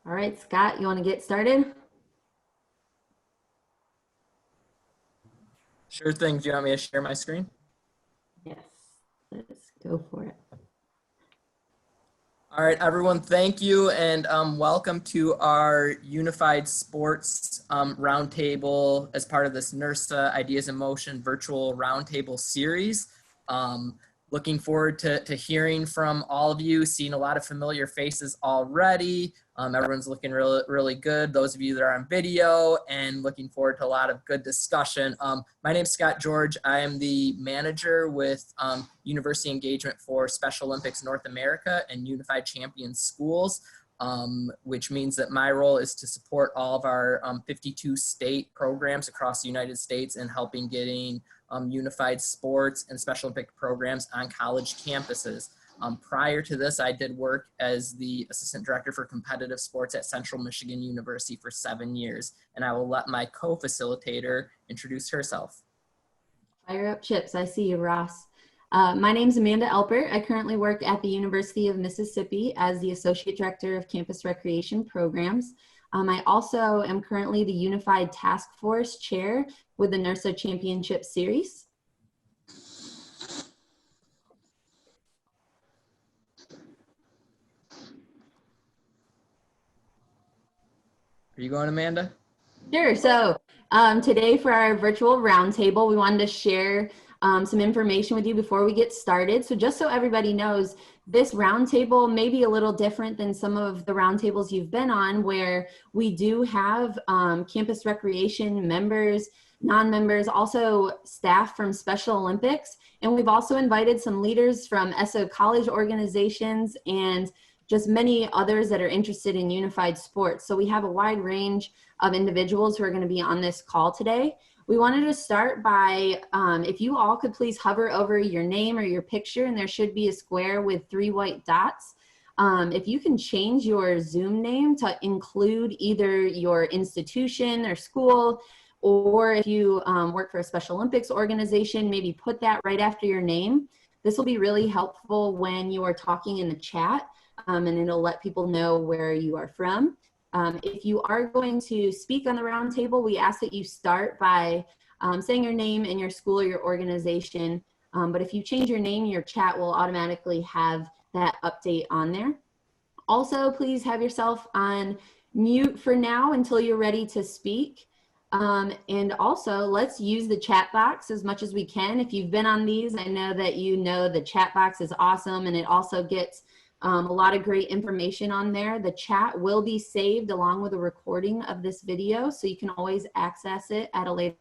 All right, Scott, you want to get started? Sure thing. Do you want me to share my screen? Yes, let's go for it. All right, everyone, thank you, and welcome to our Unified Sports Roundtable as part of this NIRSA Ideas in Motion virtual roundtable series. Looking forward to hearing from all of you, seeing a lot of familiar faces already. Everyone's looking really, really good. Those of you that are on video, and looking forward to a lot of good discussion. My name's Scott George. I am the manager with University Engagement for Special Olympics North America and Unified Champions Schools, which means that my role is to support all of our 52 state programs across the United States in helping getting unified sports and Special Olympic programs on college campuses. Prior to this, I did work as the assistant director for competitive sports at Central Michigan University for 7 years, and I will let my co-facilitator introduce herself. Fire up chips. I see you, Ross. My name's Amanda Alpert. I currently work at the University of Mississippi as the Associate Director of Campus Recreation Programs. I also am currently the Unified Task Force Chair with the NIRSA Championship Series. Are you going, Amanda? Sure. So today for our virtual roundtable, we wanted to share some information with you before we get started. So just so everybody knows, this roundtable may be a little different than some of the roundtables you've been on, where we do have campus recreation members, non-members, also staff from Special Olympics. And we've also invited some leaders from SO college organizations and just many others that are interested in unified sports. So we have a wide range of individuals who are going to be on this call today. We wanted to start by, if you all could please hover over your name or your picture, and there should be a square with 3 white dots. If you can change your Zoom name to include either your institution or school, or if you work for a Special Olympics organization, maybe put that right after your name. This will be really helpful when you are talking in the chat. And it'll let people know where you are from. If you are going to speak on the roundtable, we ask that you start by saying your name and your school or your organization. But if you change your name, your chat will automatically have that update on there. Also, please have yourself on mute for now until you're ready to speak. And also, let's use the chat box as much as we can. If you've been on these, I know that you know the chat box is awesome, and it also gets a lot of great information on there. The chat will be saved along with a recording of this video, so you can always access it at a later.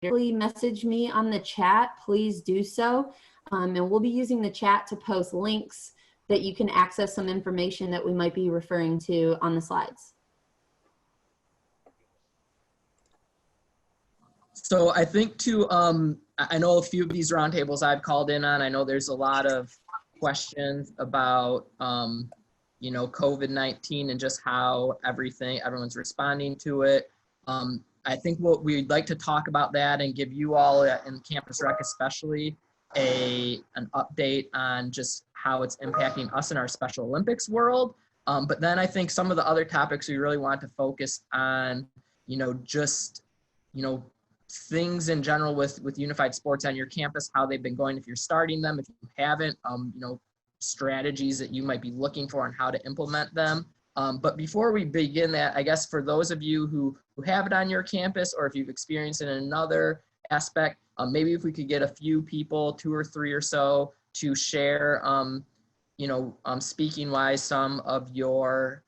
Message me on the chat, please do so. And we'll be using the chat to post links that you can access some information that we might be referring to on the slides. So I think I know a few of these roundtables I've called in on. I know there's a lot of questions about, COVID-19 and just how everyone's responding to it. I think what we'd like to talk about that and give you all in Campus Rec especially an update on just how it's impacting us in our Special Olympics world. But then I think some of the other topics we really want to focus on, things in general with unified sports on your campus, how they've been going, if you're starting them, if you haven't, strategies that you might be looking for and how to implement them. But before we begin that, I guess for those of you who have it on your campus, or if you've experienced it in another aspect, maybe if we could get a few people, 2 or 3 or so, to share, speaking wise, some of your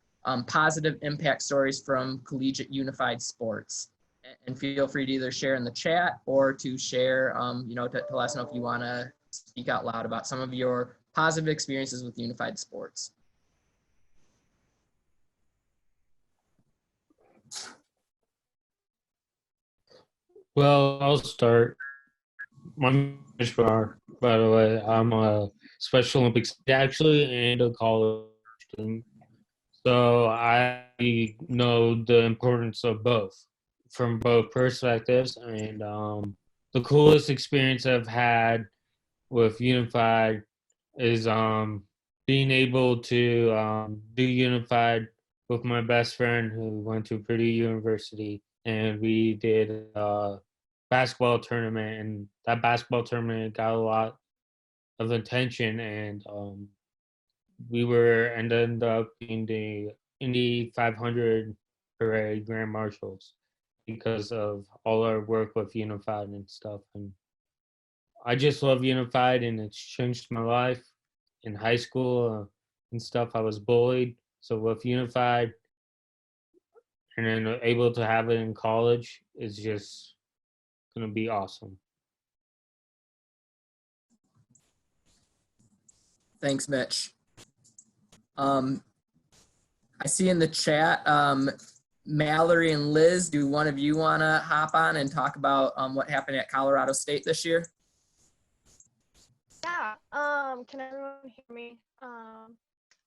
positive impact stories from collegiate unified sports. And feel free to either share in the chat or to share, to let us know if you want to speak out loud about some of your positive experiences with unified sports. Well, I'll start. My name is Shar, by the way. I'm a Special Olympics actually and a college student. So I know the importance of both from both perspectives. And the coolest experience I've had with Unified is being able to do Unified with my best friend who went to Purdue University, and we did a basketball tournament, and that basketball tournament got a lot of attention, and we were and ended up being the Indy 500 parade grand marshals because of all our work with Unified and stuff. And I just love Unified, and it's changed my life. In high school and stuff, I was bullied. So with Unified, and then able to have it in college is just gonna be awesome. Thanks, Mitch. I see in the chat, Mallory and Liz, do one of you want to hop on and talk about what happened at Colorado State this year? Yeah, can everyone hear me?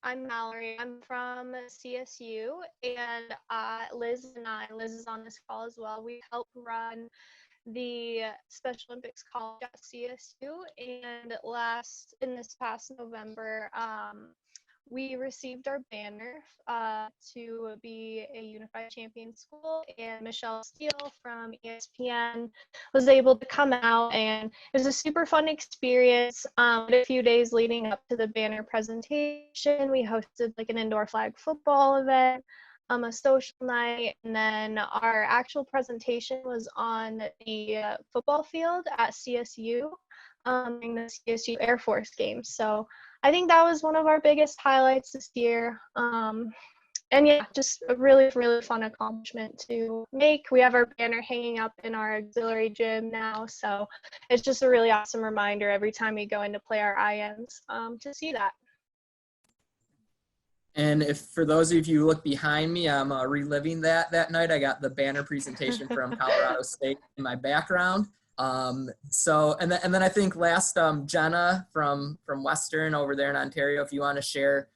I'm Mallory. I'm from CSU, and Liz is on this call as well. We help run the Special Olympics College at CSU, and in this past November, we received our banner to be a unified champion school, and Michelle Steele from ESPN was able to come out, and it was a super fun experience. A few days leading up to the banner presentation, we hosted like an indoor flag football event, a social night, and then our actual presentation was on the football field at CSU during the CSU Air Force Games. So I think that was one of our biggest highlights this year. And yeah, just a really, really fun accomplishment to make. We have our banner hanging up in our auxiliary gym now. So it's just a really awesome reminder every time we go in to play our IMs to see that. And if for those of you who look behind me, I'm reliving that night. I got the banner presentation from Colorado State in my background. And then I think last, Jenna from Western over there in Ontario, if you want to share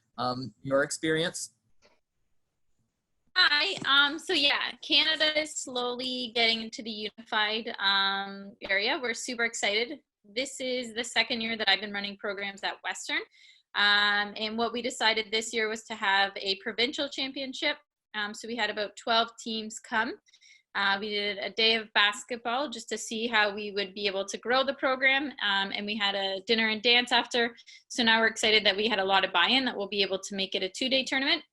your experience. Hi. So yeah, Canada is slowly getting into the unified area. We're super excited. This is the second year that I've been running programs at Western. And what we decided this year was to have a provincial championship. So we had about 12 teams come. We did a day of basketball just to see how we would be able to grow the program. And we had a dinner and dance after. So now we're excited that we had a lot of buy-in, that we'll be able to make it a 2-day tournament.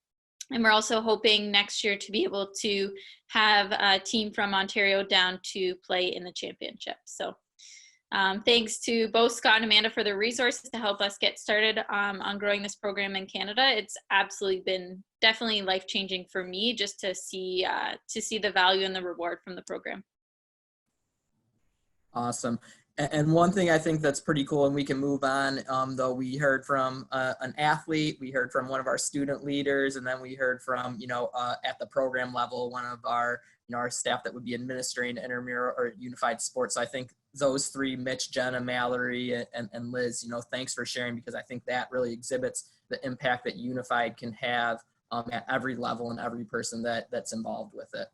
And we're also hoping next year to be able to have a team from Ontario down to play in the championship. So thanks to both Scott and Amanda for their resources to help us get started on growing this program in Canada. It's absolutely been definitely life-changing for me just to see the value and the reward from the program. Awesome. And one thing I think that's pretty cool, and we can move on, though, we heard from an athlete, we heard from one of our student leaders, and then we heard from, at the program level, one of our, our staff that would be administering intramural or unified sports. So I think those three, Mitch, Jenna, Mallory, and Liz, thanks for sharing, because I think that really exhibits the impact that Unified can have at every level and every person that's involved with it.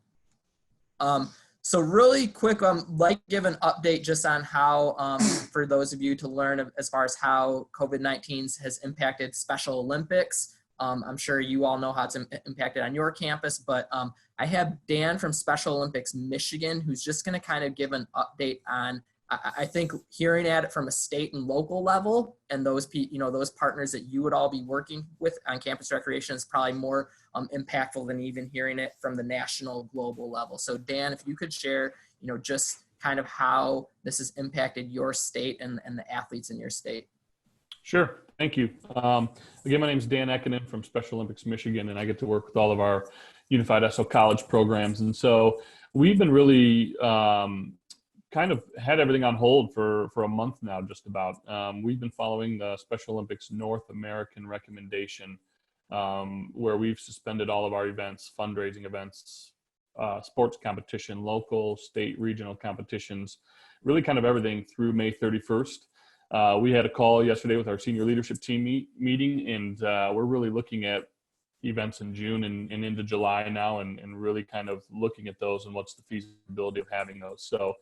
So really quick, like give an update just on how, for those of you to learn as far as how COVID-19 has impacted Special Olympics. I'm sure you all know how it's impacted on your campus, but I have Dan from Special Olympics Michigan, who's just going to kind of give an update on, I think, hearing at it from a state and local level, and those those partners that you would all be working with on campus recreation is probably more impactful than even hearing it from the national global level. So Dan, if you could share, just kind of how this has impacted your state and the athletes in your state. Sure. Thank you. Again, my name is Dan Ekinen from Special Olympics Michigan, and I get to work with all of our Unified SO College programs. And so we've been really kind of had everything on hold for a month now, just about. We've been following the Special Olympics North American recommendation, where we've suspended all of our events, fundraising events, sports competition, local, state, regional competitions, really kind of everything through May 31st. We had a call yesterday with our senior leadership team meeting, and we're really looking at events in June and into July now, and really kind of looking at those and what's the feasibility of having those. So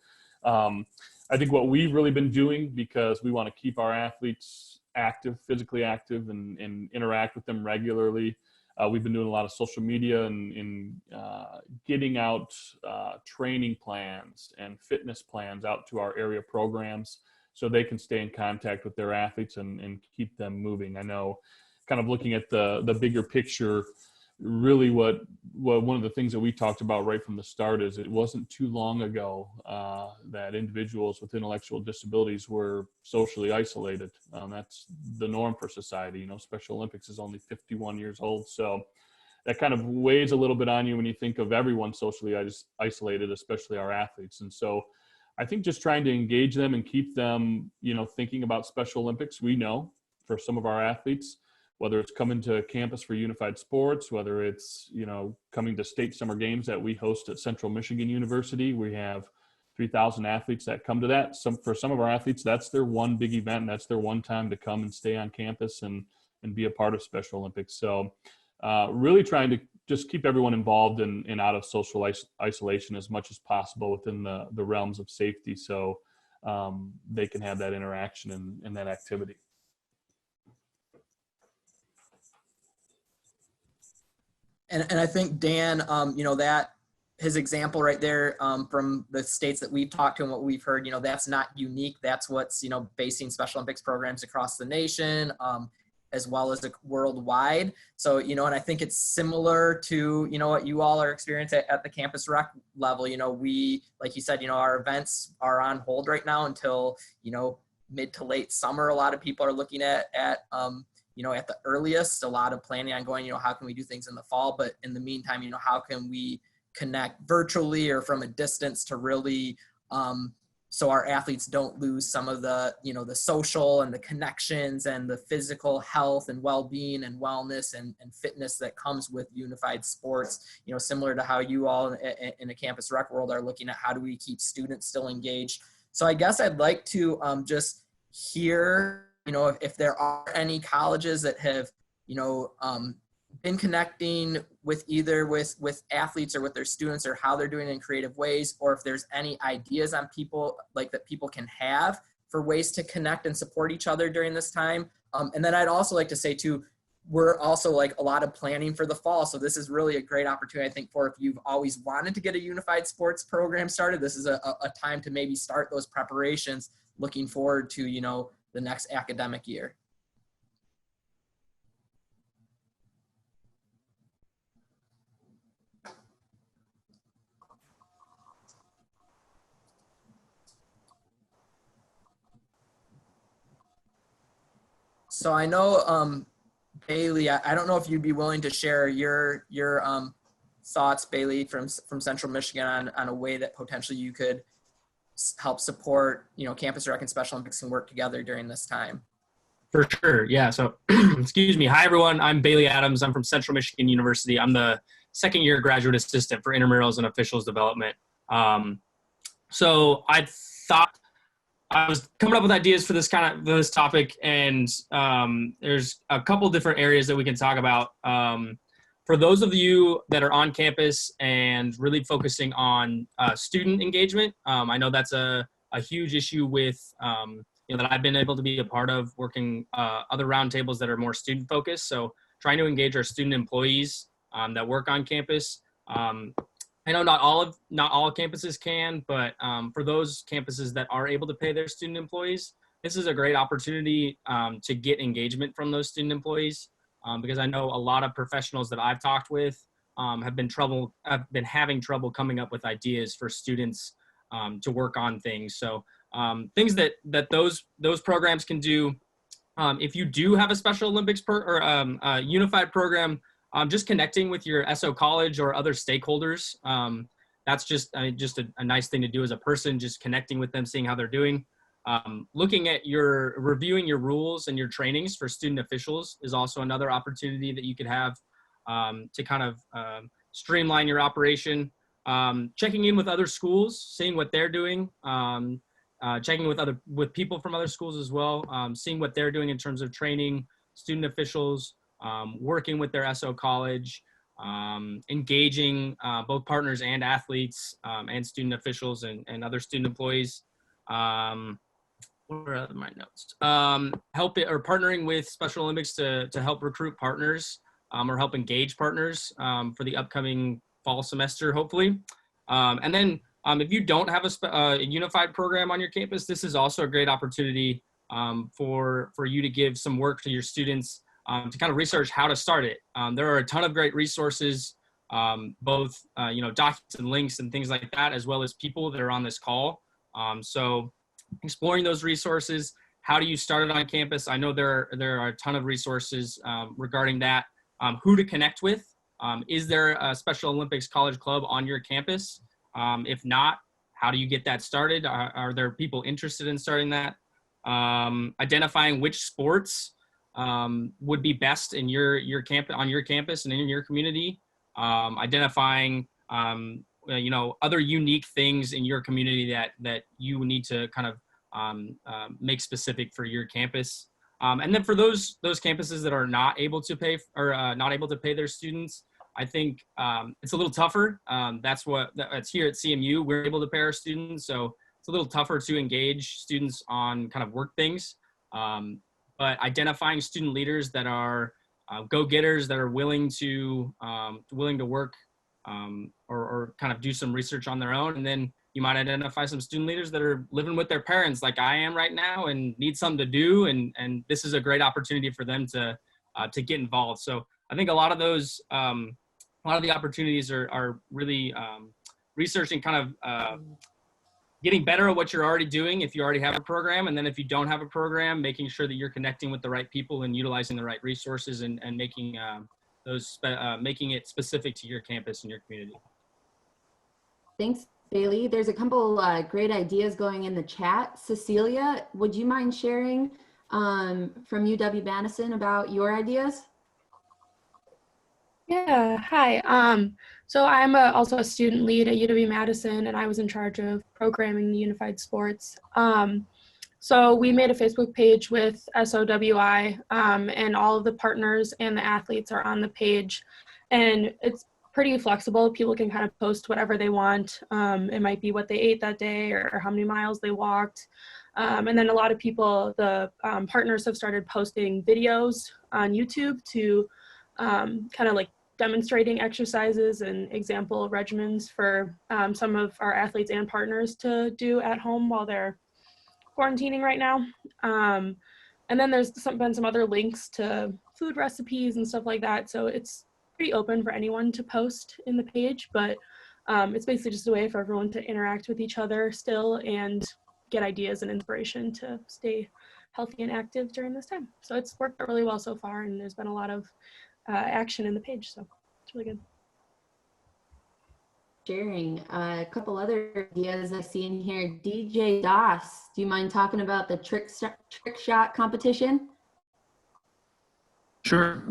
I think what we've really been doing, because we want to keep our athletes active, physically active, and interact with them regularly, we've been doing a lot of social media and getting out training plans and fitness plans out to our area programs so they can stay in contact with their athletes and keep them moving. I know, kind of looking at the bigger picture, really what one of the things that we talked about right from the start is it wasn't too long ago that individuals with intellectual disabilities were socially isolated. That's the norm for society. You know, Special Olympics is only 51 years old, so that kind of weighs a little bit on you when you think of everyone socially isolated, especially our athletes. And so I think just trying to engage them and keep them, you know, thinking about Special Olympics. We know for some of our athletes, whether it's coming to campus for unified sports, whether it's, you know, coming to state summer games that we host at Central Michigan University, we have 3,000 athletes that come to that. For some of our athletes, that's their one big event. And that's their one time to come and stay on campus and be a part of Special Olympics. So really trying to just keep everyone involved and out of social isolation as much as possible within the realms of safety, so they can have that interaction and that activity. And I think Dan, you know, that his example right there from the states that we've talked to and what we've heard, you know, that's not unique. That's what's, you know, basing Special Olympics programs across the nation, as well as worldwide. So, you know, and I think it's similar to, you know, what you all are experiencing at the campus rec level. You know, we, like you said, you know, our events are on hold right now until, you know, mid to late summer. A lot of people are looking at you know, at the earliest, a lot of planning on going, you know, how can we do things in the fall? But in the meantime, you know, how can we connect virtually or from a distance to really, so our athletes don't lose some of the, you know, the social and the connections and the physical health and well-being and wellness and fitness that comes with unified sports, you know, similar to how you all in a campus rec world are looking at how do we keep students still engaged. So I guess I'd like to just hear, you know, if there are any colleges that have, you know, been connecting with either with athletes or with their students, or how they're doing it in creative ways, or if there's any ideas on people like that people can have for ways to connect and support each other during this time. And then I'd also like to say too, we're also like a lot of planning for the fall. So this is really a great opportunity, I think, for if you've always wanted to get a unified sports program started, this is a time to maybe start those preparations, looking forward to, you know, the next academic year. So I know, Bailey, I don't know if you'd be willing to share your thoughts, Bailey, from Central Michigan on a way that potentially you could help support, you know, campus rec and Special Olympics and work together during this time. For sure. Yeah. So, excuse me. Hi, everyone. I'm Bailey Adams. I'm from Central Michigan University. I'm the second-year graduate assistant for intramurals and officials development. So I thought I was coming up with ideas for this topic, and there's a couple different areas that we can talk about. For those of you that are on campus and really focusing on student engagement, I know that's a huge issue with you know, that I've been able to be a part of, working other roundtables that are more student focused. So trying to engage our student employees that work on campus. I know not all campuses can, but for those campuses that are able to pay their student employees, this is a great opportunity to get engagement from those student employees, because I know a lot of professionals that I've talked with have been having trouble coming up with ideas for students to work on things. So things that those programs can do. If you do have a Special Olympics a unified program, just connecting with your SO college or other stakeholders. That's just a nice thing to do as a person, just connecting with them, seeing how they're doing. Looking at reviewing your rules and your trainings for student officials is also another opportunity that you could have to kind of streamline your operation. Checking in with other schools, seeing what they're doing. Checking with people from other schools as well, seeing what they're doing in terms of training student officials, working with their SO college, engaging both partners and athletes and student officials and other student employees. What are my notes? Partnering with Special Olympics to help recruit partners or help engage partners for the upcoming fall semester, hopefully. And then if you don't have a unified program on your campus, this is also a great opportunity for you to give some work to your students to kind of research how to start it. There are a ton of great resources, both documents and links and things like that, as well as people that are on this call. So exploring those resources, how do you start it on campus? I know there are a ton of resources regarding that. Who to connect with. Is there a Special Olympics College Club on your campus? If not, how do you get that started? Are there people interested in starting that? Identifying which sports would be best in your on your campus and in your community. Identifying other unique things in your community that you need to kind of make specific for your campus. And then for those campuses that are not able to pay not able to pay their students, I think it's a little tougher. That's here at CMU. We're able to pay our students, so it's a little tougher to engage students on kind of work things. But identifying student leaders that are go-getters, that are willing to work or kind of do some research on their own, and then you might identify some student leaders that are living with their parents like I am right now and need something to do. And this is a great opportunity for them to get involved. So I think a lot of those, a lot of the opportunities are really researching kind of getting better at what you're already doing if you already have a program. And then if you don't have a program, making sure that you're connecting with the right people and utilizing the right resources and making making it specific to your campus and your community. Thanks, Bailey. There's a couple great ideas going in the chat. Cecilia, would you mind sharing from UW-Madison about your ideas? Yeah, hi. So I'm also a student lead at UW-Madison, and I was in charge of programming the unified sports. So we made a Facebook page with SOWI, and all of the partners and the athletes are on the page. And it's pretty flexible. People can kind of post whatever they want. It might be what they ate that day or how many miles they walked. And then a lot of people, the partners have started posting videos on YouTube to kind of like demonstrating exercises and example regimens for some of our athletes and partners to do at home while they're quarantining right now. And then there's been some other links to food recipes and stuff like that. So it's pretty open for anyone to post in the page, but it's basically just a way for everyone to interact with each other still and get ideas and inspiration to stay healthy and active during this time. So it's worked out really well so far, and there's been a lot of action in the page, so it's really good. Sharing a couple other ideas I see in here. DJ Doss, do you mind talking about the trick shot competition? Sure.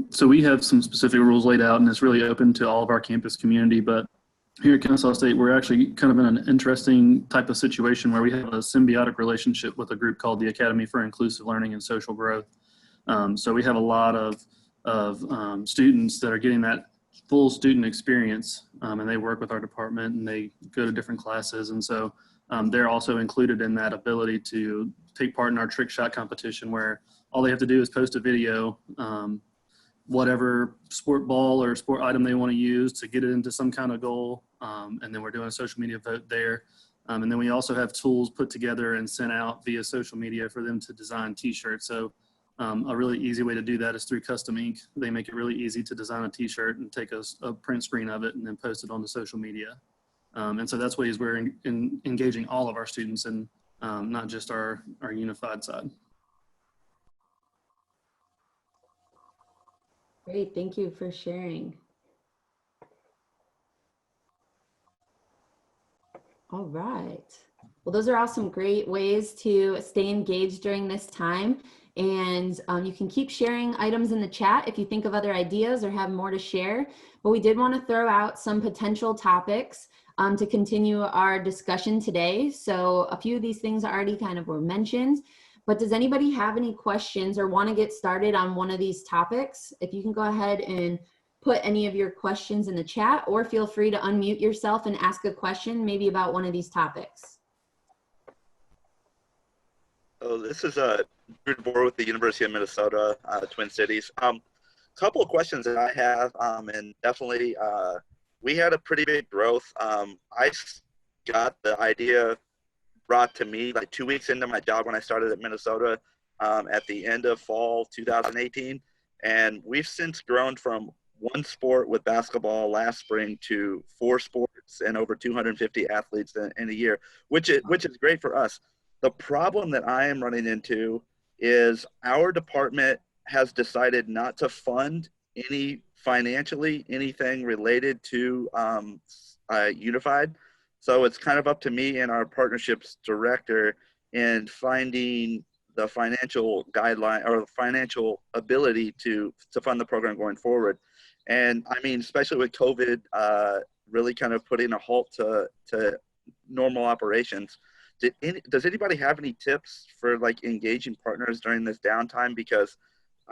So we have some specific rules laid out, and it's really open to all of our campus community. But here at Kennesaw State, we're actually kind of in an interesting type of situation where we have a symbiotic relationship with a group called the Academy for Inclusive Learning and Social Growth. So we have a lot of students that are getting that full student experience, and they work with our department and they go to different classes. And so they're also included in that ability to take part in our trick shot competition, where all they have to do is post a video, whatever sport ball or sport item they want to use to get it into some kind of goal. And then we're doing a social media vote there. And then we also have tools put together and sent out via social media for them to design t-shirts. So a really easy way to do that is through Custom Ink. They make it really easy to design a t-shirt and take a print screen of it and then post it on the social media. And so that's ways we're engaging all of our students and not just our unified side. Great, thank you for sharing. All right. Well, those are all some great ways to stay engaged during this time. And you can keep sharing items in the chat if you think of other ideas or have more to share. But we did want to throw out some potential topics to continue our discussion today. So a few of these things already kind of were mentioned. But does anybody have any questions or want to get started on one of these topics? If you can go ahead and put any of your questions in the chat, or feel free to unmute yourself and ask a question maybe about one of these topics. Oh, this is Drew DeBoer with the University of Minnesota, Twin Cities. Couple of questions that I have, and definitely we had a pretty big growth. I got the idea brought to me like 2 weeks into my job when I started at Minnesota at the end of fall 2018, and we've since grown from one sport with basketball last spring to 4 sports and over 250 athletes in a year, which is great for us. The problem that I am running into is our department has decided not to fund anything related to Unified. So it's kind of up to me and our partnerships director in finding the financial guideline or financial ability to fund the program going forward. And I mean, especially with COVID really kind of putting a halt to normal operations. Does anybody have any tips for like engaging partners during this downtime? Because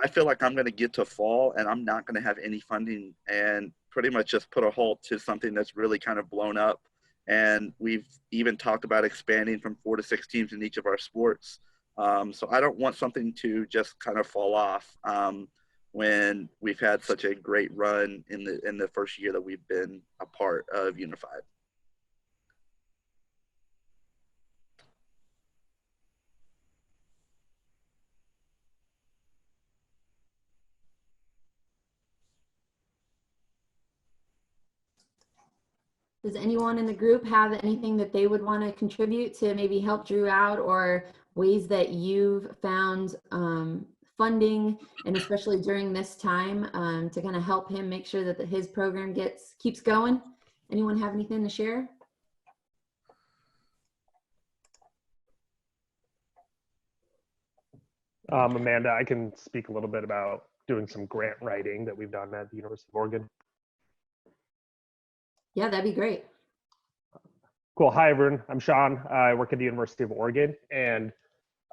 I feel like I'm going to get to fall and I'm not going to have any funding and pretty much just put a halt to something that's really kind of blown up. And we've even talked about expanding from 4 to 6 teams in each of our sports. So I don't want something to just kind of fall off when we've had such a great run in the first year that we've been a part of Unified. Does anyone in the group have anything that they would want to contribute to maybe help Drew out, or ways that you've found funding, and especially during this time, to kind of help him make sure that his program keeps going? Anyone have anything to share? Amanda, I can speak a little bit about doing some grant writing that we've done at the University of Oregon. Yeah, that'd be great. Cool. Hi, everyone. I'm Sean. I work at the University of Oregon. And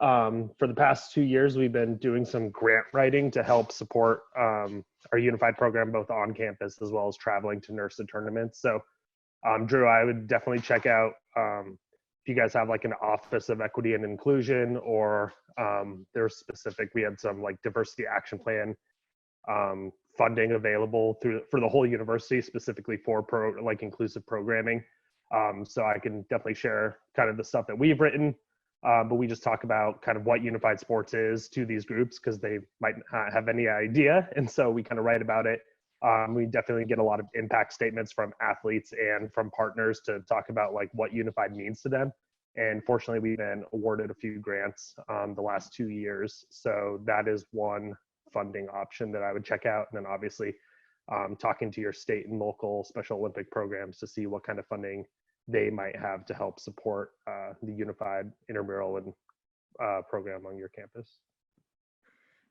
for the past 2 years, we've been doing some grant writing to help support our Unified program, both on campus as well as traveling to NIRSA tournaments. So, Drew, I would definitely check out if you guys have like an Office of Equity and Inclusion, or there's specific, we had some like diversity action plan funding available for the whole university, specifically for inclusive programming. So I can definitely share kind of the stuff that we've written, but we just talk about kind of what Unified Sports is to these groups because they might not have any idea. And so we kind of write about it. We definitely get a lot of impact statements from athletes and from partners to talk about like what Unified means to them. And fortunately, we've been awarded a few grants the last 2 years. So that is one funding option that I would check out. And then obviously talking to your state and local Special Olympic programs to see what kind of funding they might have to help support the Unified intramural and program on your campus.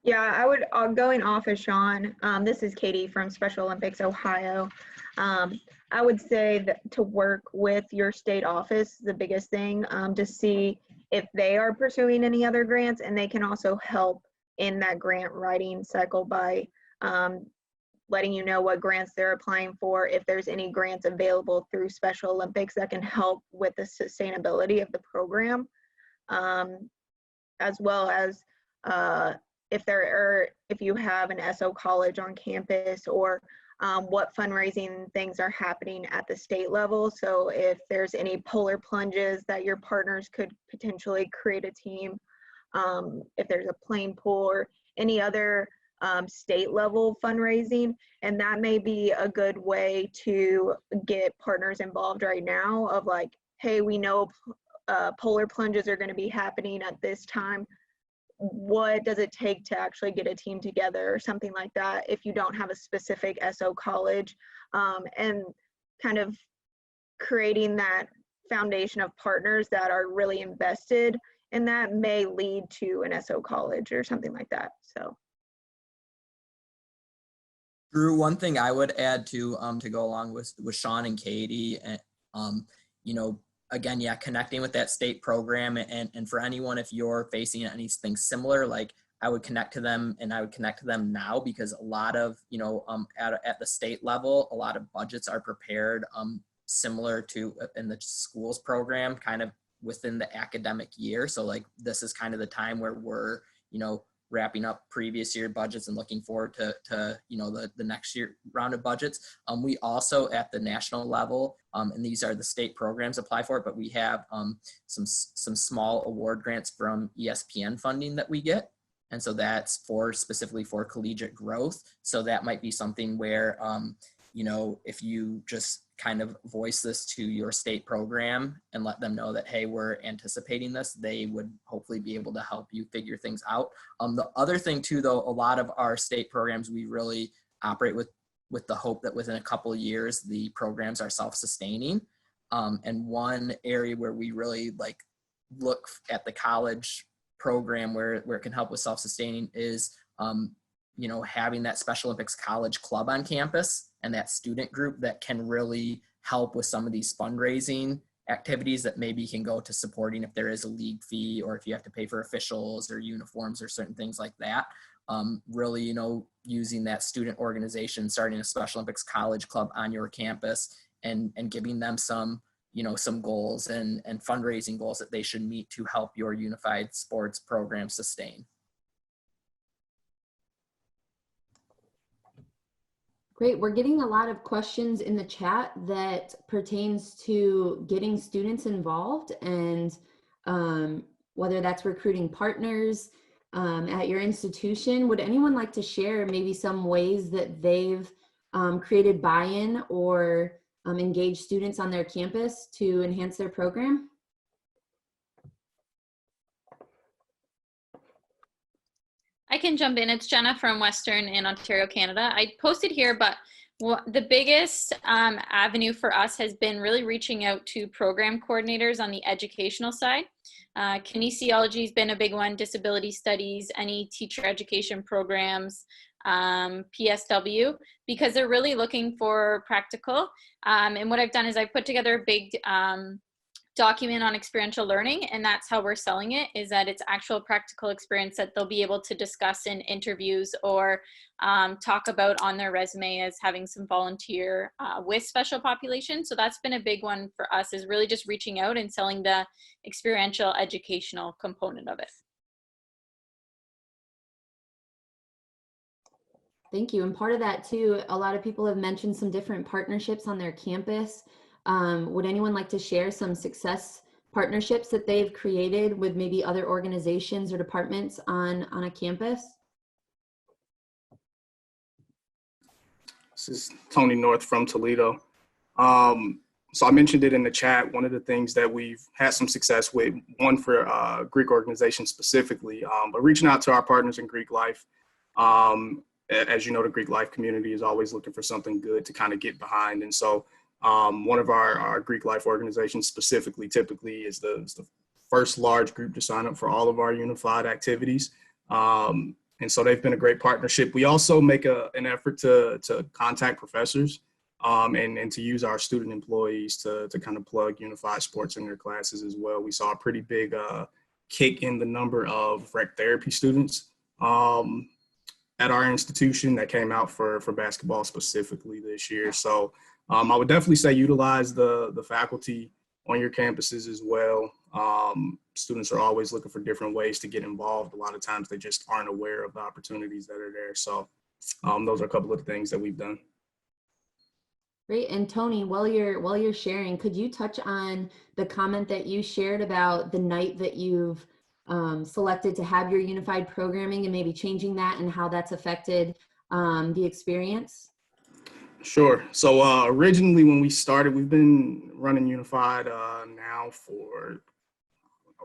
Yeah, going off of Sean, this is Katie from Special Olympics Ohio. I would say that to work with your state office, the biggest thing, to see if they are pursuing any other grants, and they can also help in that grant writing cycle by letting you know what grants they're applying for, if there's any grants available through Special Olympics that can help with the sustainability of the program, as well as if you have an SO college on campus, or what fundraising things are happening at the state level. So if there's any polar plunges that your partners could potentially create a team, if there's a plane pool or any other state level fundraising, and that may be a good way to get partners involved right now of like, hey, we know polar plunges are going to be happening at this time. What does it take to actually get a team together or something like that if you don't have a specific SO college, and kind of creating that foundation of partners that are really invested, and that may lead to an SO college or something like that. So Drew, one thing I would add to go along with Sean and Katie, and again, connecting with that state program, and for anyone, if you're facing anything similar, like I would connect to them, and I would connect to them now, because a lot of, at the state level, a lot of budgets are prepared similar to in the schools program, kind of within the academic year. So like this is kind of the time where we're, wrapping up previous year budgets and looking forward to the next year round of budgets. We also at the national level, and these are the state programs apply for it, but we have some small award grants from ESPN funding that we get. And so that's specifically for collegiate growth. So that might be something where, if you just kind of voice this to your state program and let them know that, hey, we're anticipating this, they would hopefully be able to help you figure things out. The other thing too, though, a lot of our state programs, we really operate with the hope that within a couple of years, the programs are self-sustaining. And one area where we really look at the college program where it can help with self-sustaining is, having that Special Olympics College Club on campus and that student group that can really help with some of these fundraising activities that maybe can go to supporting if there is a league fee, or if you have to pay for officials or uniforms or certain things like that. Really, using that student organization, starting a Special Olympics College Club on your campus and giving them some goals and fundraising goals that they should meet to help your unified sports program sustain. Great. We're getting a lot of questions in the chat that pertains to getting students involved, and whether that's recruiting partners at your institution. Would anyone like to share maybe some ways that they've created buy-in or engaged students on their campus to enhance their program? I can jump in. It's Jenna from Western in Ontario, Canada. I posted here, but the biggest avenue for us has been really reaching out to program coordinators on the educational side. Kinesiology has been a big one, disability studies, any teacher education programs, PSW, because they're really looking for practical. And what I've done is I put together a big document on experiential learning, and that's how we're selling it, is that it's actual practical experience that they'll be able to discuss in interviews or talk about on their resume as having some volunteer with special populations. So that's been a big one for us, is really just reaching out and selling the experiential educational component of it. Thank you. And part of that too, a lot of people have mentioned some different partnerships on their campus. Would anyone like to share some success partnerships that they've created with maybe other organizations or departments on a campus? This is Tony North from Toledo. So I mentioned it in the chat. One of the things that we've had some success with, one for Greek organizations specifically, but reaching out to our partners in Greek life. As you know, the Greek life community is always looking for something good to kind of get behind. And so one of our Greek life organizations specifically typically is the first large group to sign up for all of our unified activities. And so they've been a great partnership. We also make an effort to contact professors and to use our student employees to kind of plug unified sports in their classes as well. We saw a pretty big kick in the number of rec therapy students at our institution that came out for basketball specifically this year. So I would definitely say utilize the faculty on your campuses as well. Students are always looking for different ways to get involved. A lot of times they just aren't aware of the opportunities that are there. So those are a couple of the things that we've done. Great. And Tony, while you're sharing, could you touch on the comment that you shared about the night that you've selected to have your unified programming, and maybe changing that and how that's affected the experience? Sure. So originally when we started, we've been running unified now for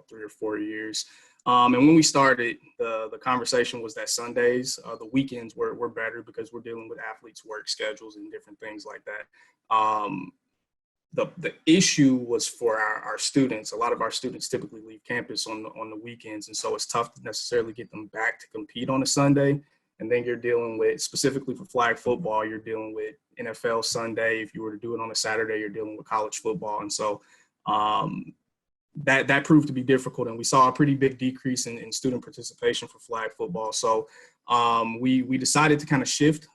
3 or 4 years. And when we started, the conversation was that Sundays, the weekends were better because we're dealing with athletes' work schedules and different things like that. The issue was for our students. A lot of our students typically leave campus on the weekends, and so it's tough to necessarily get them back to compete on a Sunday. And then you're dealing with, specifically for flag football, you're dealing with NFL Sunday. If you were to do it on a Saturday, you're dealing with college football. And so that proved to be difficult, and we saw a pretty big decrease in student participation for flag football. So we decided to kind of shift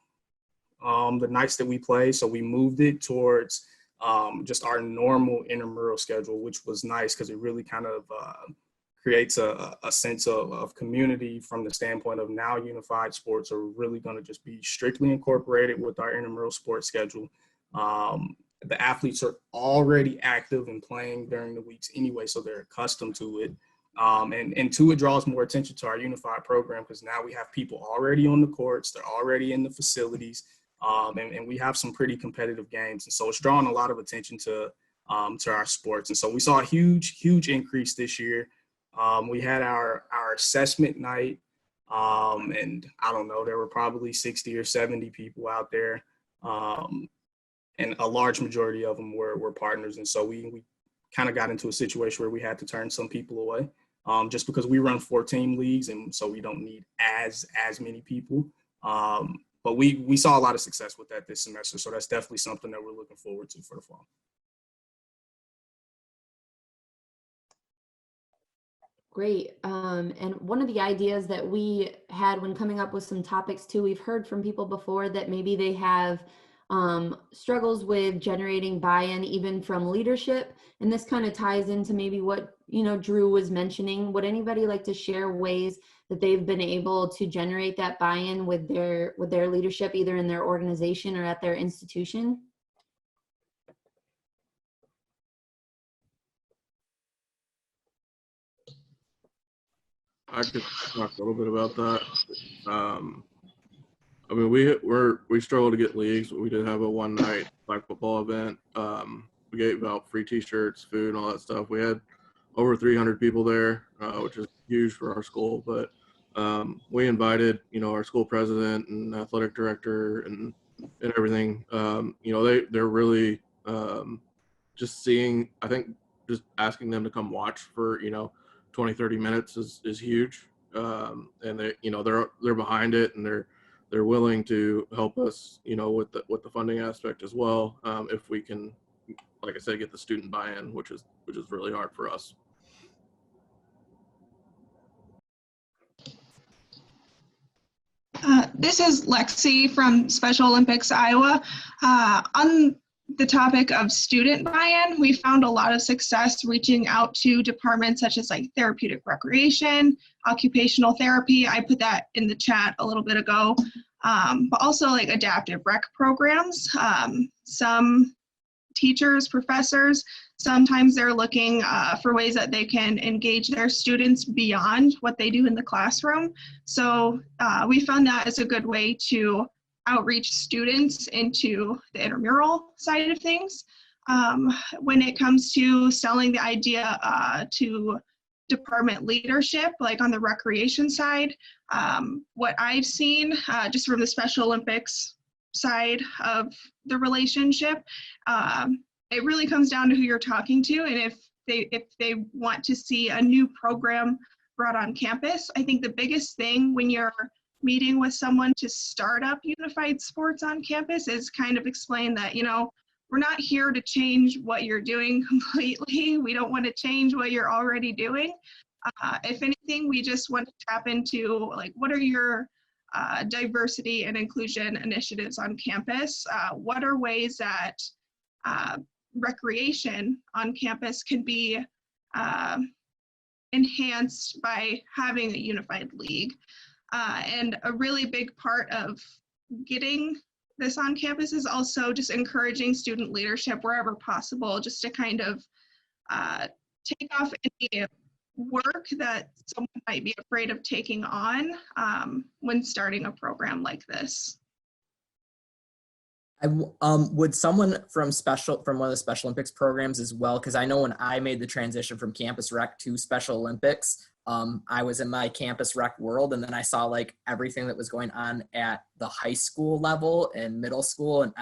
the nights that we play. So we moved it towards just our normal intramural schedule, which was nice because it really kind of creates a sense of community from the standpoint of now unified sports are really going to just be strictly incorporated with our intramural sports schedule. The athletes are already active and playing during the weeks anyway, so they're accustomed to it. And two, it draws more attention to our unified program because now we have people already on the courts, they're already in the facilities, and we have some pretty competitive games. And so it's drawing a lot of attention to our sports. And so we saw a huge increase this year. We had our assessment night, and I don't know, there were probably 60 or 70 people out there. And a large majority of them were partners. And so we kind of got into a situation where we had to turn some people away just because we run 4-team leagues. And so we don't need as many people. But we saw a lot of success with that this semester. So that's definitely something that we're looking forward to for the fall. Great. And one of the ideas that we had when coming up with some topics too, we've heard from people before that maybe they have struggles with generating buy-in even from leadership. And this kind of ties into maybe what, Drew was mentioning. Would anybody like to share ways that they've been able to generate that buy-in with their leadership, either in their organization or at their institution? I could talk a little bit about that. I mean, we struggle to get leagues, but we did have a one-night flag football event. We gave out free T-shirts, food, and all that stuff. We had over 300 people there, which is huge for our school. But we invited, our school president and athletic director and everything. They're really just seeing. I think just asking them to come watch for 20, 30 minutes is huge. And they're behind it, and they're willing to help us, with the funding aspect as well. If we can, like I said, get the student buy-in, which is really hard for us. This is Lexi from Special Olympics Iowa. On the topic of student buy-in, we found a lot of success reaching out to departments such as like therapeutic recreation, occupational therapy. I put that in the chat a little bit ago, but also like adaptive rec programs. Some teachers, professors, sometimes they're looking for ways that they can engage their students beyond what they do in the classroom. So we found that as a good way to outreach students into the intramural side of things. When it comes to selling the idea to department leadership, like on the recreation side, what I've seen just from the Special Olympics side of the relationship, it really comes down to who you're talking to, and if they want to see a new program brought on campus. I think the biggest thing when you're meeting with someone to start up unified sports on campus is kind of explain that, we're not here to change what you're doing completely. We don't want to change what you're already doing. If anything, we just want to tap into like, what are your diversity and inclusion initiatives on campus? What are ways that recreation on campus can be enhanced by having a unified league? And a really big part of getting this on campus is also just encouraging student leadership wherever possible, just to kind of take off any work that someone might be afraid of taking on when starting a program like this. Would someone from one of the Special Olympics programs as well, because I know when I made the transition from campus rec to Special Olympics, I was in my campus rec world, and then I saw like everything that was going on at the high school level and middle school and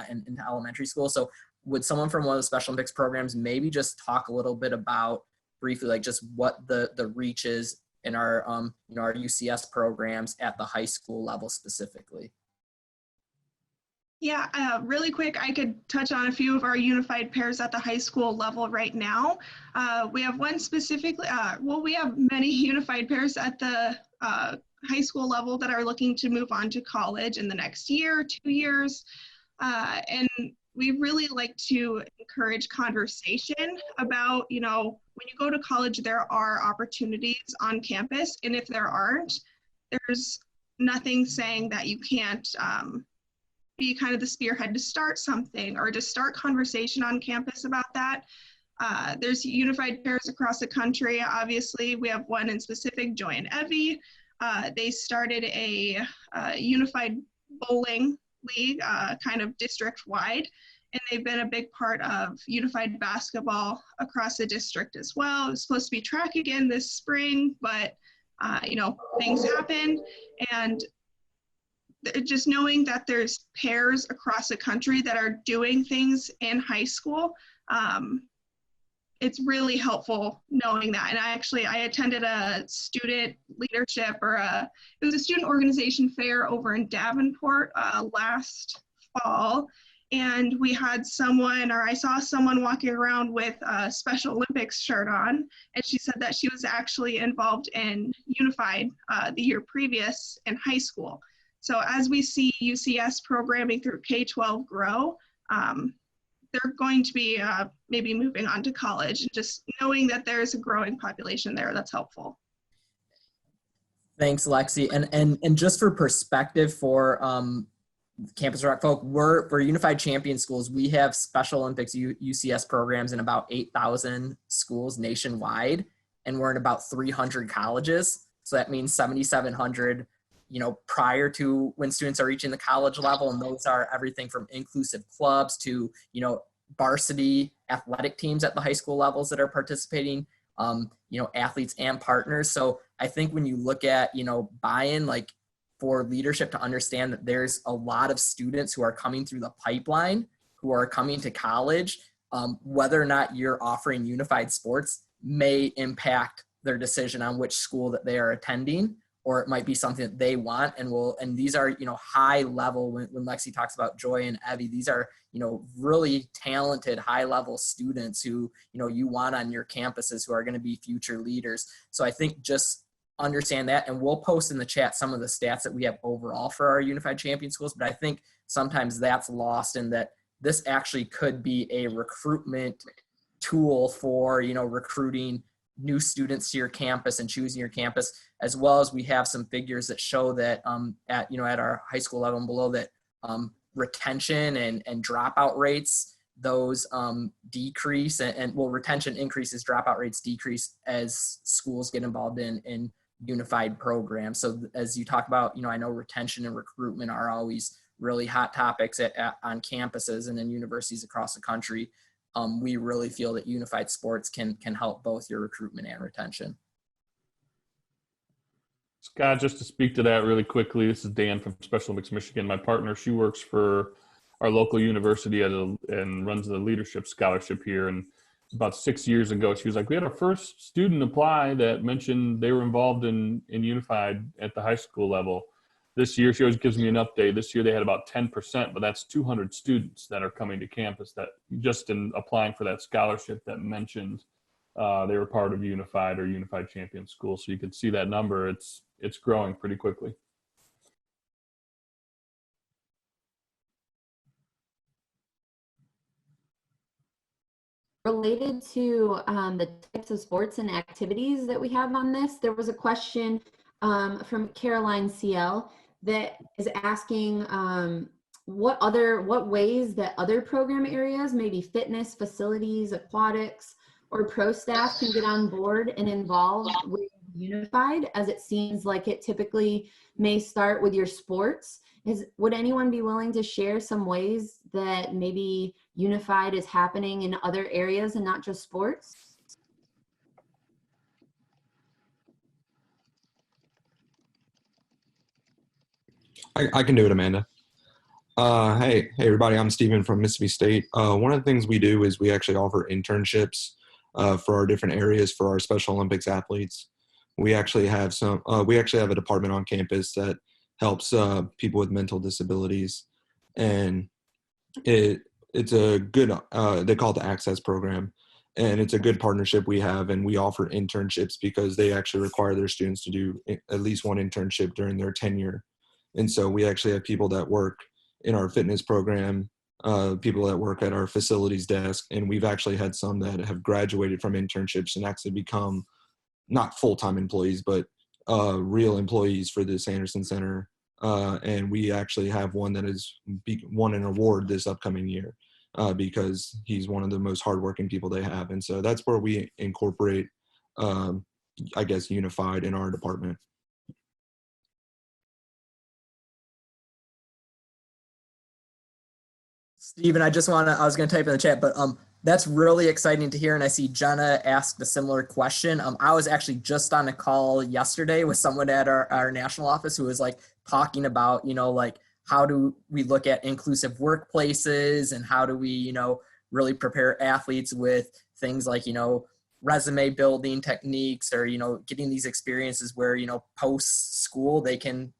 elementary school. So would someone from one of the Special Olympics programs maybe just talk a little bit about briefly, like just what the reach is in our our UCS programs at the high school level specifically? Yeah, really quick, I could touch on a few of our unified pairs at the high school level right now. We have one specifically, we have many unified pairs at the high school level that are looking to move on to college in the next year, 2 years. And we really like to encourage conversation about, when you go to college, there are opportunities on campus. And if there aren't, there's nothing saying that you can't be kind of the spearhead to start something or to start conversation on campus about that. There's unified pairs across the country. Obviously, we have one in specific, Joy and Evie. They started a unified bowling league, kind of district-wide, and they've been a big part of unified basketball across the district as well. It was supposed to be track again this spring, but things happen, and just knowing that there's pairs across the country that are doing things in high school, it's really helpful knowing that. And I attended a student leadership it was a student organization fair over in Davenport last fall. And we had I saw someone walking around with a Special Olympics shirt on. And she said that she was actually involved in Unified the year previous in high school. So as we see UCS programming through K-12 grow, they're going to be maybe moving on to college, and just knowing that there's a growing population there, that's helpful. Thanks, Lexi. And just for perspective for Campus Rock folk, we're Unified Champion Schools. We have Special Olympics UCS programs in about 8,000 schools nationwide, and we're in about 300 colleges. So that means 7,700 prior to when students are reaching the college level. And those are everything from inclusive clubs to, varsity athletic teams at the high school levels that are participating, athletes and partners. So I think when you look at, buy-in, like for leadership to understand that there's a lot of students who are coming through the pipeline, who are coming to college, whether or not you're offering unified sports may impact their decision on which school that they are attending, or it might be something that they want and these are, high level when Lexi talks about Joy and Evie, these are, really talented high level students who, you want on your campuses who are going to be future leaders. So I think just understand that, and we'll post in the chat some of the stats that we have overall for our Unified Champion Schools, but I think sometimes that's lost in that this actually could be a recruitment tool for, recruiting new students to your campus and choosing your campus, as well as we have some figures that show that at our high school level and below that retention and dropout rates, those decrease, and retention increases, dropout rates decrease as schools get involved in unified programs. So as you talk about, I know retention and recruitment are always really hot topics on campuses and in universities across the country. We really feel that unified sports can help both your recruitment and retention. Scott, just to speak to that really quickly, this is Dan from Special Olympics Michigan. My partner, she works for our local university and runs the leadership scholarship here. And about 6 years ago, she was like, we had our first student apply that mentioned they were involved in unified at the high school level. This year, she always gives me an update. This year they had about 10%, but that's 200 students that are coming to campus that just in applying for that scholarship that mentioned they were part of Unified or Unified Champion School. So you can see that number, it's growing pretty quickly. Related to the types of sports and activities that we have on this, there was a question from Caroline CL that is asking what ways that other program areas, maybe fitness, facilities, aquatics, or pro staff can get on board and involved with Unified, as it seems like it typically may start with your sports. Would anyone be willing to share some ways that maybe Unified is happening in other areas and not just sports? I can do it, Amanda. Hey everybody, I'm Steven from Mississippi State. One of the things we do is we actually offer internships for our different areas for our Special Olympics athletes. We actually have a department on campus that helps people with mental disabilities. And it's a good they call it the Access program, and it's a good partnership we have, and we offer internships because they actually require their students to do at least one internship during their tenure. And so we actually have people that work in our fitness program, people that work at our facilities desk, and we've actually had some that have graduated from internships and actually become not full-time employees, but real employees for the Sanderson Center. And we actually have one that has won an award this upcoming year because he's one of the most hardworking people they have. And so that's where we incorporate, I guess, Unified in our department. Steven, I was going to type in the chat, but that's really exciting to hear. And I see Jenna asked a similar question. I was actually just on a call yesterday with someone at our national office who was like talking about, like how do we look at inclusive workplaces and how do we, really prepare athletes with things like, resume building techniques or, getting these experiences where, post school they can,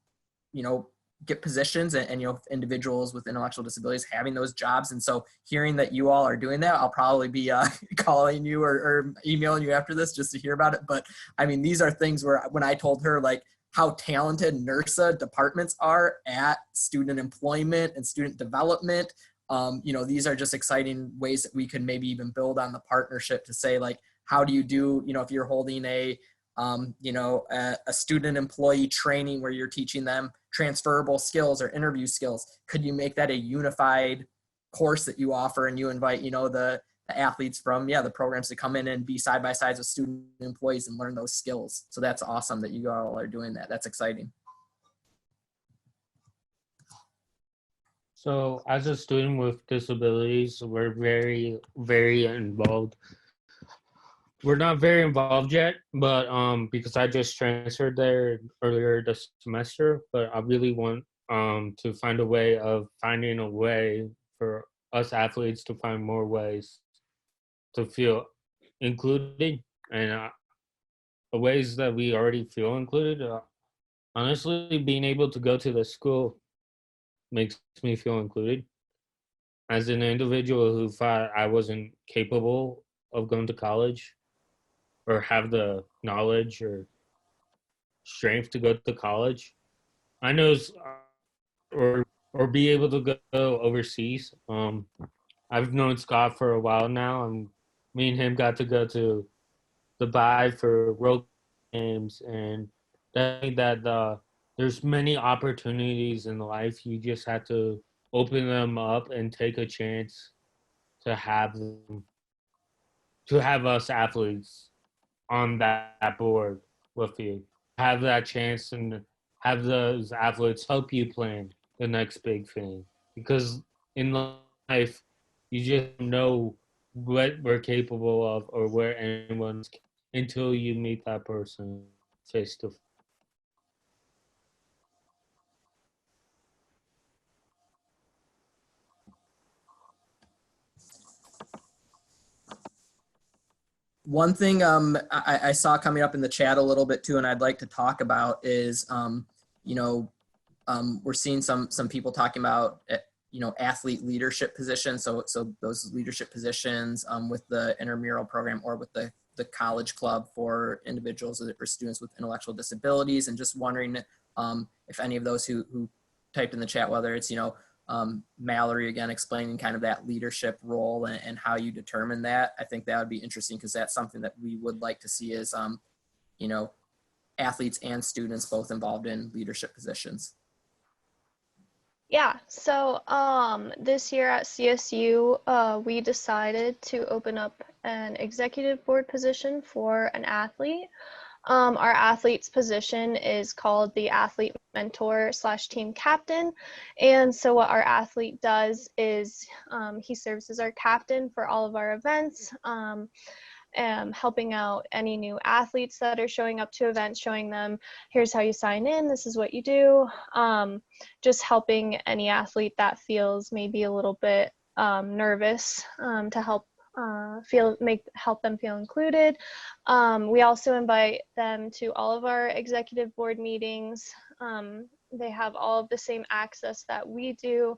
get positions and individuals with intellectual disabilities having those jobs. And so hearing that you all are doing that, I'll probably be calling you or emailing you after this just to hear about it. But I mean, these are things where when I told her like how talented NIRSA departments are at student employment and student development, these are just exciting ways that we could maybe even build on the partnership to say like, how do you do, if you're holding a student employee training where you're teaching them transferable skills or interview skills, could you make that a unified course that you offer and you invite, the athletes from, the programs to come in and be side by sides with student employees and learn those skills. So that's awesome that you all are doing that. That's exciting. So as a student with disabilities, we're very, very involved. We're not very involved yet, but because I just transferred there earlier this semester, but I really want to find a way of finding a way for us athletes to find more ways to feel included, and ways that we already feel included. Honestly, being able to go to the school makes me feel included. As an individual who thought I wasn't capable of going to college, or have the knowledge or strength to go to college, I know, or be able to go overseas. I've known Scott for a while now, and me and him got to go to Dubai for World Games, and there's many opportunities in life. You just have to open them up and take a chance to have them, to have us athletes on that board with you. Have that chance and have those athletes help you plan the next big thing. Because in life, you just know what we're capable of or where anyone's until you meet that person face to face. One thing I saw coming up in the chat a little bit too, and I'd like to talk about is, we're seeing some people talking about, athlete leadership positions. So those leadership positions with the intramural program or with the college club for individuals or students with intellectual disabilities, and just wondering if any of those who typed in the chat, whether it's, Mallory again explaining kind of that leadership role and how you determine that. I think that would be interesting because that's something that we would like to see as, athletes and students both involved in leadership positions. Yeah, so this year at CSU, we decided to open up an executive board position for an athlete. Our athlete's position is called the athlete mentor / team captain. And so what our athlete does is he serves as our captain for all of our events, helping out any new athletes that are showing up to events, showing them, here's how you sign in, this is what you do. Just helping any athlete that feels maybe a little bit nervous to help help them feel included. We also invite them to all of our executive board meetings. They have all of the same access that we do,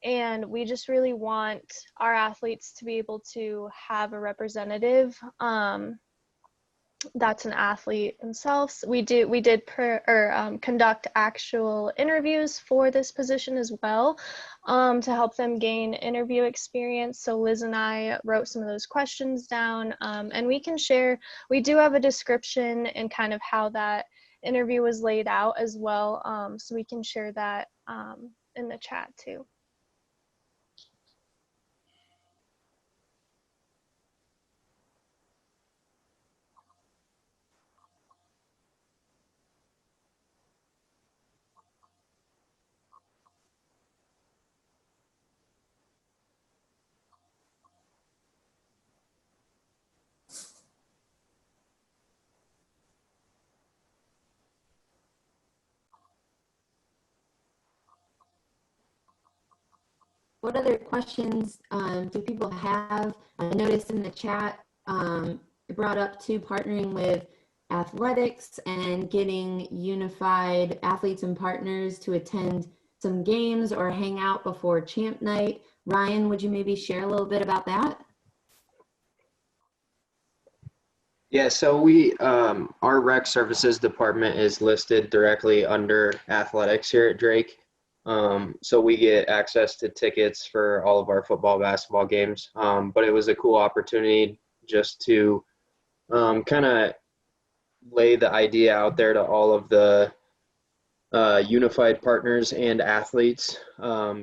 And we just really want our athletes to be able to have a representative that's an athlete themselves. We did conduct actual interviews for this position as well, to help them gain interview experience. So Liz and I wrote some of those questions down, and we can share. We do have a description and kind of how that interview was laid out as well, so we can share that in the chat too. What other questions do people have? I noticed in the chat, it brought up to partnering with athletics and getting unified athletes and partners to attend some games or hang out before champ night. Ryan, would you maybe share a little bit about that? Yeah, so we, our rec services department is listed directly under athletics here at Drake. So we get access to tickets for all of our football, basketball games. But it was a cool opportunity just to kind of lay the idea out there to all of the unified partners and athletes,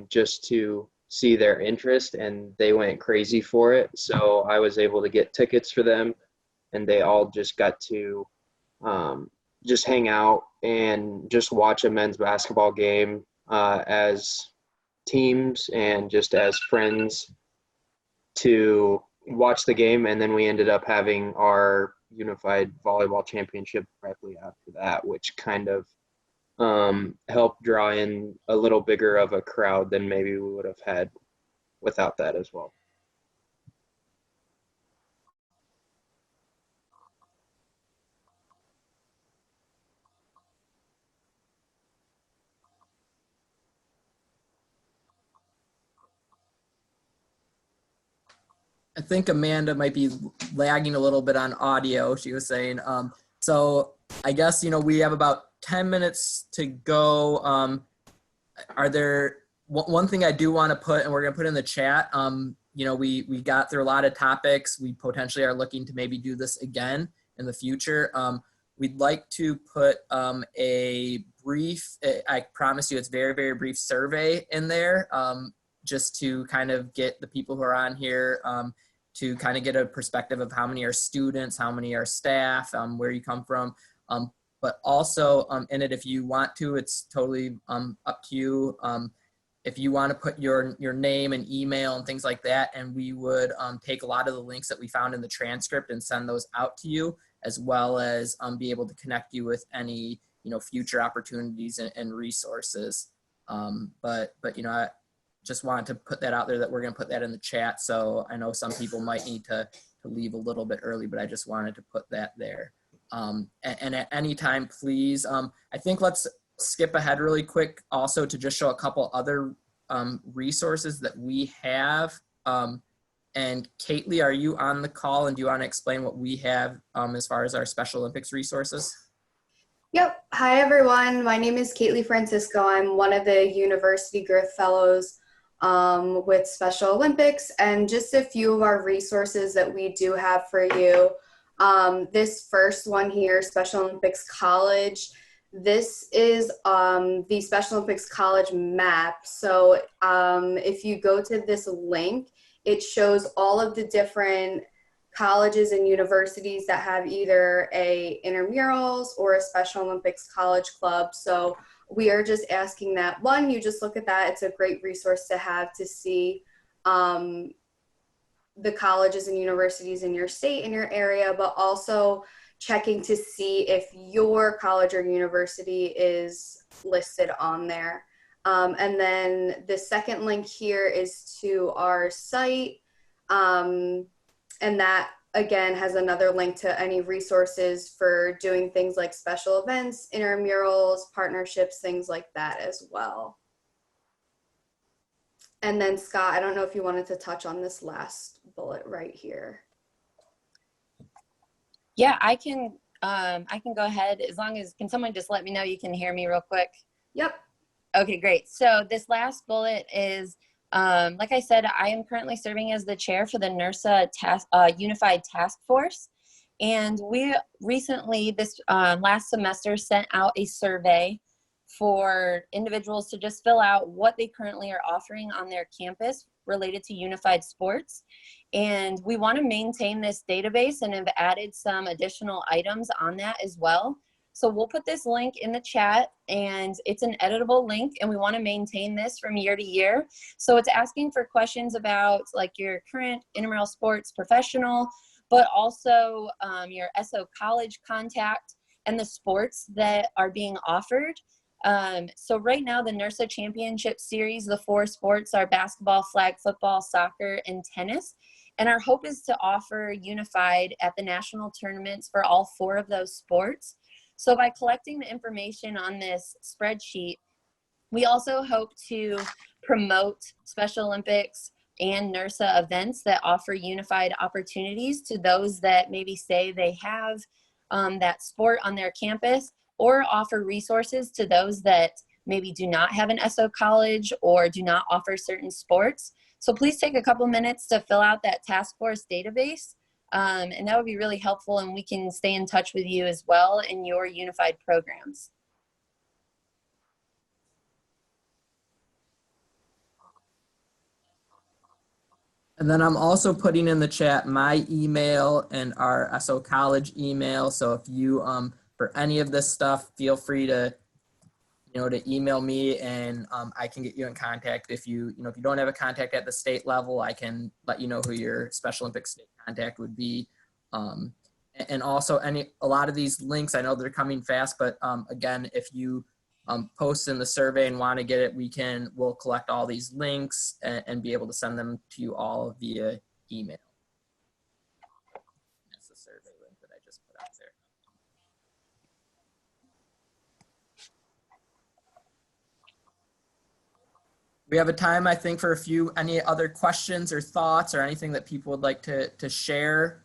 just to see their interest, and they went crazy for it. So I was able to get tickets for them, and they all just got to just hang out and just watch a men's basketball game as teams and just as friends to watch the game. And then we ended up having our unified volleyball championship directly after that, which kind of helped draw in a little bigger of a crowd than maybe we would have had without that as well. I think Amanda might be lagging a little bit on audio, she was saying. So I guess, we have about 10 minutes to go. Are there, one thing I do want to put, and we're going to put in the chat, we got through a lot of topics. We potentially are looking to maybe do this again in the future. We'd like to put a brief, I promise you it's very, very brief survey in there, just to kind of get the people who are on here to kind of get a perspective of how many are students, how many are staff, where you come from. But also in it, if you want to, it's totally up to you. If you want to put your name and email and things like that, and we would take a lot of the links that we found in the transcript and send those out to you, as well as be able to connect you with any future opportunities and resources. But I just wanted to put that out there, that we're going to put that in the chat. So I know some people might need to leave a little bit early, but I just wanted to put that there. And at any time, please, I think let's skip ahead really quick also to just show a couple other resources that we have. And Kately, are you on the call, and do you want to explain what we have as far as our Special Olympics resources? Yep. Hi, everyone. My name is Kately Francisco. I'm one of the University Growth Fellows with Special Olympics, and just a few of our resources that we do have for you. This first one here, Special Olympics College. This is the Special Olympics College map. So if you go to this link, it shows all of the different colleges and universities that have either a intramurals or a Special Olympics College Club. So we are just asking that, one, you just look at that. It's a great resource to have to see the colleges and universities in your state, in your area, but also checking to see if your college or university is listed on there. And then the second link here is to our site. And that, again, has another link to any resources for doing things like special events, intramurals, partnerships, things like that as well. And then Scott, I don't know if you wanted to touch on this last bullet right here. Yeah, I can go ahead as long as, can someone just let me know you can hear me real quick? Yep. Okay, great. So this last bullet is, like I said, I am currently serving as the chair for the NIRSA Unified Task Force. And we recently, this last semester, sent out a survey for individuals to just fill out what they currently are offering on their campus related to unified sports. And we want to maintain this database and have added some additional items on that as well. So we'll put this link in the chat, and it's an editable link, and we want to maintain this from year to year. So it's asking for questions about like your current intramural sports professional, but also your SO college contact and the sports that are being offered. So right now, the NIRSA Championship Series, the 4 sports are basketball, flag football, soccer, and tennis. And our hope is to offer unified at the national tournaments for all 4 of those sports. So by collecting the information on this spreadsheet, we also hope to promote Special Olympics and NIRSA events that offer unified opportunities to those that maybe say they have that sport on their campus, or offer resources to those that maybe do not have an SO college or do not offer certain sports. So please take a couple minutes to fill out that task force database, and that would be really helpful, and we can stay in touch with you as well in your unified programs. And then I'm also putting in the chat my email and our SO College email. So if you, for any of this stuff, feel free to, to email me, and I can get you in contact. If you don't have a contact at the state level, I can let you know who your Special Olympics state contact would be. And also a lot of these links, I know they're coming fast, but again, if you post in the survey and want to get it, we'll collect all these links and be able to send them to you all via email. That's the survey link that I just put out there. We have a time, I think, for any other questions or thoughts or anything that people would like to share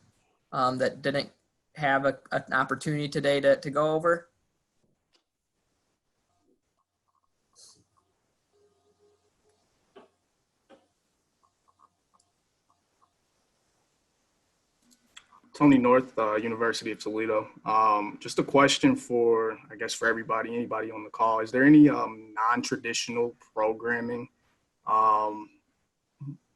that didn't have an opportunity today to go over. Tony North, University of Toledo. Just a question for, I guess, for anybody on the call. Is there any non-traditional programming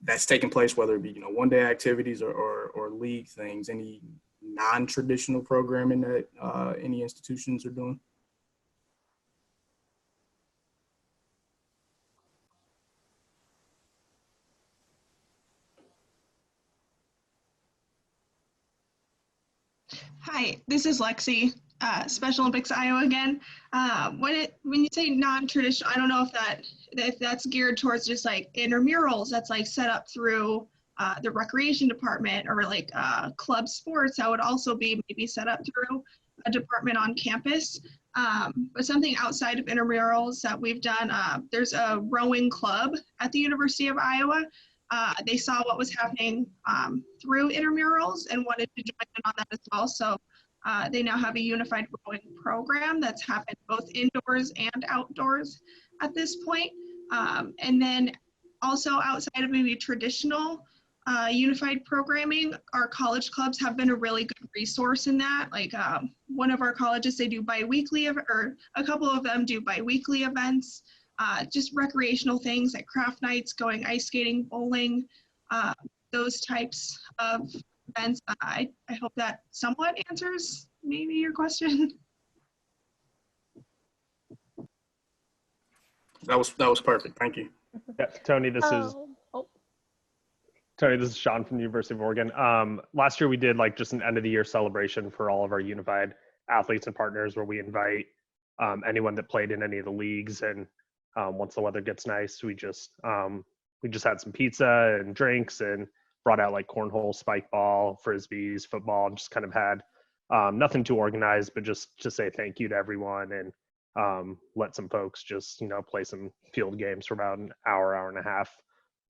that's taking place, whether it be, one-day activities or league things? Any non-traditional programming that any institutions are doing? Hi, this is Lexi, Special Olympics Iowa again. When you say non-traditional, I don't know if that's geared towards just like intramurals that's like set up through the recreation department, or like club sports that would also be maybe set up through a department on campus. But something outside of intramurals that we've done, there's a rowing club at the University of Iowa. They saw what was happening through intramurals and wanted to join in on that as well. So they now have a unified rowing program that's happened both indoors and outdoors at this point. And then also outside of maybe traditional unified programming, our college clubs have been a really good resource in that. Like one of our colleges, they do bi-weekly, or a couple of them do bi-weekly events. Just recreational things like craft nights, going ice skating, bowling, those types of events. I hope that somewhat answers maybe your question. That was perfect. Thank you. Yeah, Tony, this is Sean from the University of Oregon. Last year we did like just an end of the year celebration for all of our unified athletes and partners, where we invite anyone that played in any of the leagues, and once the weather gets nice, we just had some pizza and drinks and brought out like cornhole, spike ball, frisbees, football, and just kind of had nothing too organized, but just to say thank you to everyone, and let some folks just play some field games for about an hour and a half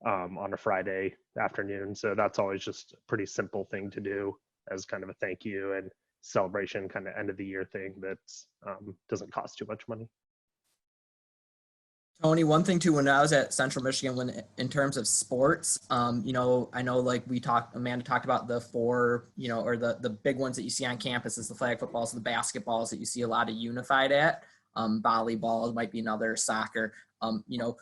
on a Friday afternoon. So that's always just a pretty simple thing to do as kind of a thank you and celebration kind of end of the year thing that's doesn't cost too much money. Tony, one thing too, when I was at Central Michigan, when in terms of sports, you know, I know like Amanda talked about the four, you know, or the big ones that you see on campus is the flag footballs, the basketballs that you see a lot of unified at, volleyball might be another, soccer, you know,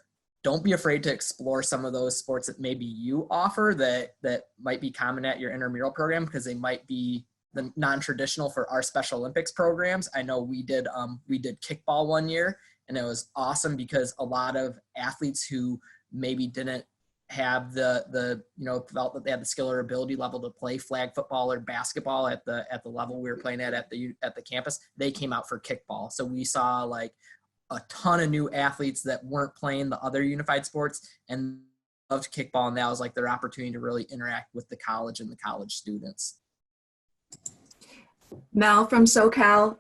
don't be afraid to explore some of those sports that maybe you offer that might be common at your intramural program, because they might be the non-traditional for our Special Olympics programs. I know we did kickball one year, and it was awesome because a lot of athletes who maybe didn't have the you know, felt that they had the skill or ability level to play flag football or basketball at the level we were playing at the campus, they came out for kickball. So we saw like a ton of new athletes that weren't playing the other unified sports and loved kickball, and that was like their opportunity to really interact with the college and the college students. Mel from SoCal.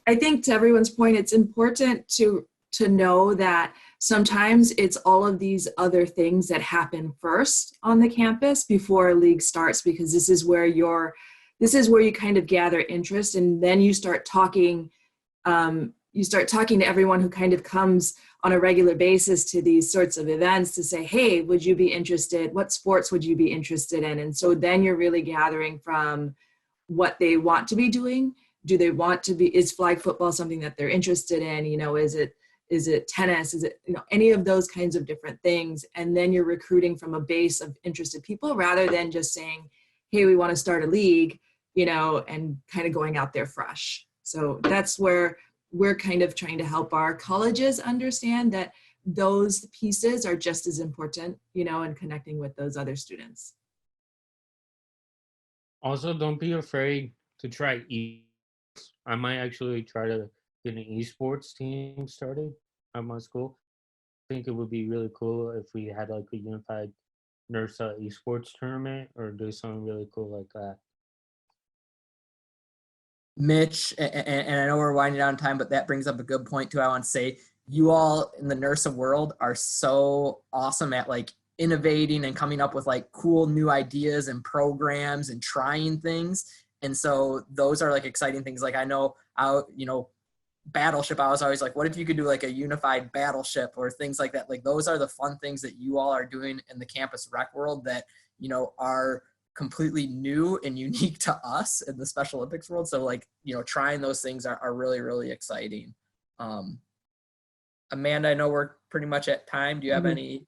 I think to everyone's point, it's important to know that sometimes it's all of these other things that happen first on the campus before a league starts, because this is where you kind of gather interest, and then you start talking to everyone who kind of comes on a regular basis to these sorts of events to say, hey, would you be interested? What sports would you be interested in? And so then you're really gathering from what they want to be doing. Do they want to be, is flag football something that they're interested in? You know, is it tennis? Is it, you know, any of those kinds of different things? And then you're recruiting from a base of interested people rather than just saying, hey, we want to start a league, you know, and kind of going out there fresh. So that's where we're kind of trying to help our colleges understand that those pieces are just as important, you know, and connecting with those other students. Also, don't be afraid to try I might actually try to get an esports team started at my school. I think it would be really cool if we had like a unified NIRSA esports tournament or do something really cool like that. Mitch, and I know we're winding down time, but that brings up a good point too. I want to say you all in the NIRSA world are so awesome at like innovating and coming up with like cool new ideas and programs and trying things. And so those are like exciting things. Like I know, you know, Battleship, I was always like, what if you could do like a unified Battleship or things like that? Like those are the fun things that you all are doing in the campus rec world that, you know, are completely new and unique to us in the Special Olympics world. So like, you know, trying those things are really, really exciting. Amanda, I know we're pretty much at time. Do you have any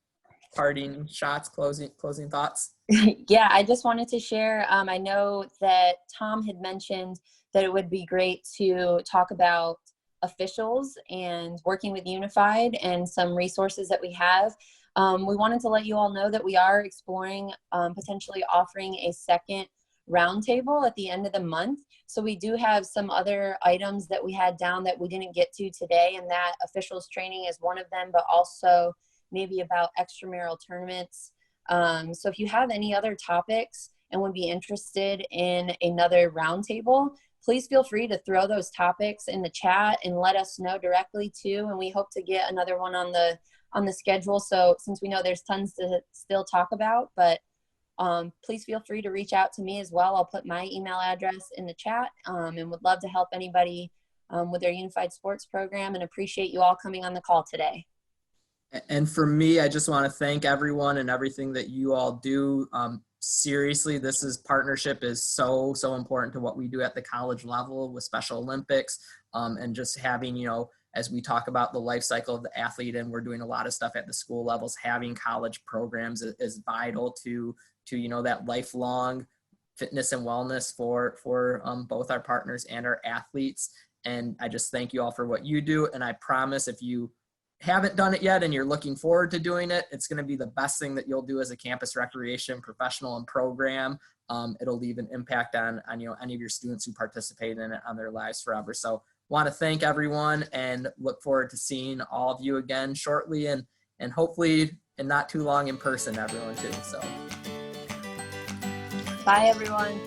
parting shots, closing thoughts? Yeah, I just wanted to share. I know that Tom had mentioned that it would be great to talk about officials and working with Unified and some resources that we have. We wanted to let you all know that we are exploring potentially offering a second roundtable at the end of the month. So we do have some other items that we had down that we didn't get to today, and that officials training is one of them, but also maybe about extramural tournaments. So if you have any other topics and would be interested in another roundtable, please feel free to throw those topics in the chat and let us know directly too. And we hope to get another one on the schedule. So since we know there's tons to still talk about, but please feel free to reach out to me as well. I'll put my email address in the chat and would love to help anybody with their unified sports program, and appreciate you all coming on the call today. And for me, I just want to thank everyone and everything that you all do. Seriously, partnership is so important to what we do at the college level with Special Olympics, and just having, you know, as we talk about the life cycle of the athlete, and we're doing a lot of stuff at the school levels, having college programs is vital to you know, that lifelong fitness and wellness for both our partners and our athletes. And I just thank you all for what you do. And I promise if you haven't done it yet and you're looking forward to doing it, it's going to be the best thing that you'll do as a campus recreation professional and program. It'll leave an impact on you know, any of your students who participate in it on their lives forever. So want to thank everyone and look forward to seeing all of you again shortly, and hopefully in not too long in person, everyone too. So bye everyone.